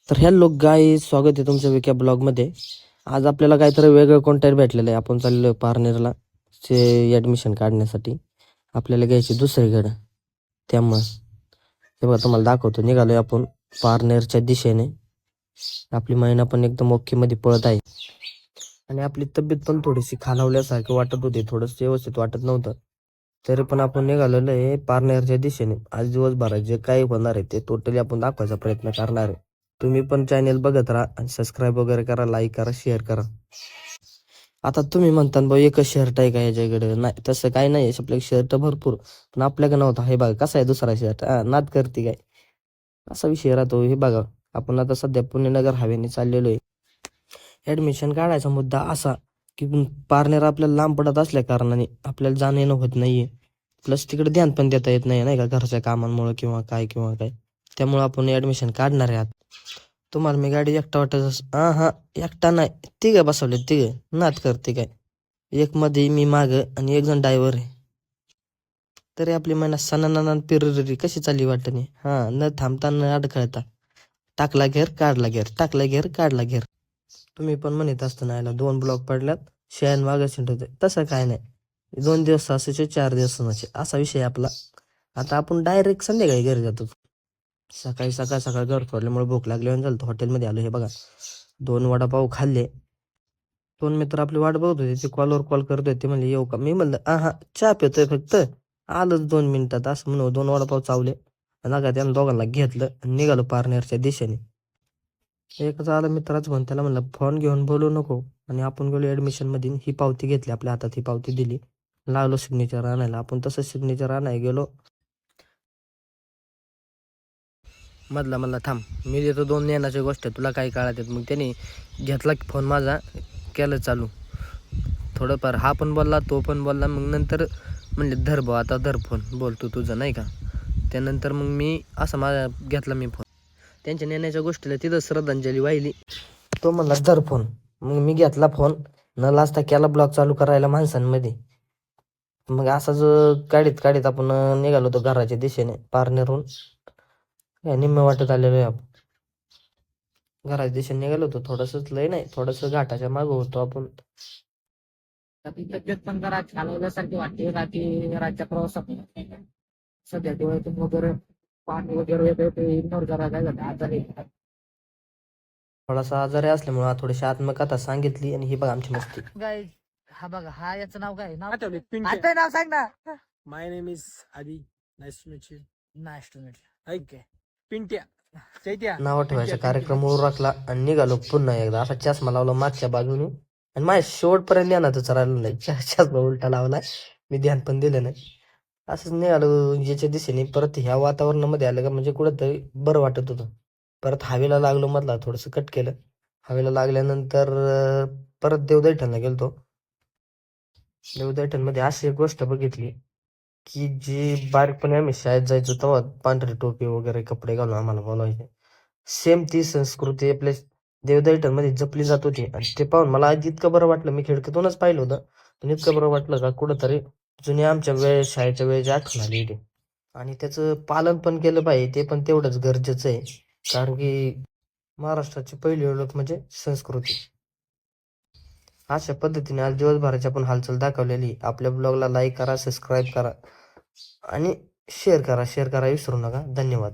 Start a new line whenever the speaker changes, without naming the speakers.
तर हॅलो गाय, स्वागत आहे तुमच्या विक्या ब्लॉगमध्ये. आज आपल्याला काहीतरी वेगळं कॉन्टेंट भेटलेलं आहे. आपण चाललो आहे पारनेरला ते ॲडमिशन काढण्यासाठी. आपल्याला घ्यायची दुसरीकडं. त्यामुळं हे बघा तुम्हाला दाखवतो. निघालो आहे आपण पारनेरच्या दिशेने. आपली महिना पण एकदम ओकेमध्ये पळत आहे आणि आपली तब्येत पण थोडीशी खालावल्यासारखी वाटत होती. थोडंसं व्यवस्थित वाटत नव्हतं. तरी पण आपण निघालेलो आहे पारनेरच्या दिशेने. आज दिवसभरात जे काही होणार आहे ते टोटली आपण दाखवायचा प्रयत्न करणार आहे. तुम्ही पण चॅनेल बघत राहा आणि सबस्क्राईब वगैरे करा, लाईक करा, शेअर करा. आता तुम्ही म्हणता भाऊ एकच शर्ट आहे का याच्याकडे? नाही, तसं काही नाही. आपल्याकडे शर्ट भरपूर, पण आपल्याकडे नव्हता. हे बघा कसा आहे दुसरा शर्ट. नाद करते काय असा विषय राहतो. हे बघा आपण आता सध्या पुणेनगर हवेने चाललेलो आहे. ॲडमिशन काढायचा मुद्दा असा की पारनेर आपल्याला लांब पडत असल्या कारणाने आपल्याला जाणं येणं होत नाहीये. प्लस तिकडे ध्यान पण देता येत नाही का, घरच्या कामांमुळे किंवा काय. त्यामुळे आपण ॲडमिशन काढणार आहे. तुम्हाला मी गाडी एकटा वाटत हा एकटा नाही, तिघं बसवले. तिघं नात करते काय. एक मध्ये मी माग आणि एक जण ड्रायव्हर आहे. तरी आपली मना सणाना पिररी कशी चालली वाटणे. न थांबता न अडखळता टाकला घेर काढला घेर, टाकला घेर काढला घेर. तुम्ही पण म्हणत असताना याला 2 ब्लॉक पडल्यात, शेण वाग होते. तसं काय नाही. 2 दिवस असायचे, 4 दिवस नसायचे, असा विषय आपला. आता आपण डायरेक्ट संध्याकाळी घरी जातो. सकाळी सकाळ घर सोडल्यामुळे भूक लागली झालं. हॉटेलमध्ये आलो. हे बघा 2 वडापाव खाल्ले. 2 मित्र आपली वाट बघत होते. ते कॉलवर कॉल करत होते. ते म्हणले येऊ का? मी म्हणलं हा चहा पितोय फक्त, आलोच 2 मिनिटात असं म्हणून 2 वडापाव चावले. नका त्यांना दोघांना घेतलं आणि निघालो पारनेरच्या दिशेने. एकच आला मित्राच म्हणून त्याला म्हणलं फोन घेऊन बोलू नको. आणि आपण गेलो ॲडमिशन मध्ये. ही पावती घेतली आपल्या हातात, ही पावती दिली. लागलो सिग्नेचर आणायला. आपण तसं सिग्नेचर आणायला गेलो. मधला थांब, मी देतो 2 नेण्याची गोष्ट, तुला काही काळात येत. मग त्याने घेतला फोन माझा, केलं चालू. थोडंफार हा पण बोलला, तो पण बोलला. मग नंतर म्हणले धर भाऊ, आता धर फोन, बोल तू तुझं नाही का. त्यानंतर मग मी असं माझा घेतला मी फोन. त्यांच्या नेण्याच्या गोष्टीला तिथं श्रद्धांजली वाहिली. तो म्हणला धर फोन. मग मी घेतला फोन, न लाजता केला ब्लॉग चालू करायला माणसांमध्ये. मग असं जो काढीत आपण निघालो होतो घराच्या दिशेने पारनेरहून. निम्म वाटत आलेलो आहे आपण. घराच्या दिशेने निघालो होतो. थोडंसंच लय नाही, थोडंसं घाटाच्या मागं होतो आपण.
तब्येत पण जरा खालावल्यासारखी वाटते. रात्री रातच्या प्रवासात सध्या डोळ्यातून वगैरे पाणी वगैरे येते, ते इग्नोर करा. काय झालं आजारी
थोडासा आजारी असल्यामुळे थोडीशी आत्मकथा सांगितली. आणि ही बघा आमची मस्ती.
काय. हा बघा, हा याचं नाव काय? नाव
आठवले
आता नाव सांग ना.
My name is Aadi. Nice to meet you.
Nice to meet.
ऐक पिंट्या चैत्या
नाव ठेवायचा कार्यक्रम उरकला आणि निघालो पुन्हा एकदा. असा चष्मा लावला मागच्या बाजूने आणि माझ्या शेवटपर्यंत ध्यानातच राहिलं नाही. चष्मा उलटा लावला, मी ध्यान पण दिलं नाही. असंच निघालो याच्या दिशेने. परत ह्या वातावरणामध्ये आलं का म्हणजे कुठंतरी बरं वाटत होतं. परत हवेला लागलो. मधला थोडंसं कट केलं. हवेला लागल्यानंतर परत देवदैठणला गेलतो. देवदैठणमध्ये अशी एक गोष्ट बघितली की जी बारीकपणे आम्ही शाळेत जायचो तेव्हा पांढरी टोपी वगैरे कपडे घालून आम्हाला बोलायचे. सेम ती संस्कृती आपल्या देवदैठणमध्ये जपली जात होती. आणि ते पाहून मला आज इतकं बरं वाटलं. मी खिडकीतूनच पाहिलं होतं, पण इतकं बरं वाटलं का कुठंतरी जुन्या आमच्या शाळेच्या वेळेची आठवण आली होती. आणि त्याचं पालन पण केलं पाहिजे, ते पण तेवढंच गरजेचं आहे. कारण की महाराष्ट्राची पहिली ओळख म्हणजे संस्कृती. अशा पद्धतीने आज दिवसभराची आपण हालचाल दाखवलेली. आपल्या ब्लॉगला लाईक करा, सबस्क्राईब करा आणि शेअर करा विसरू नका. धन्यवाद.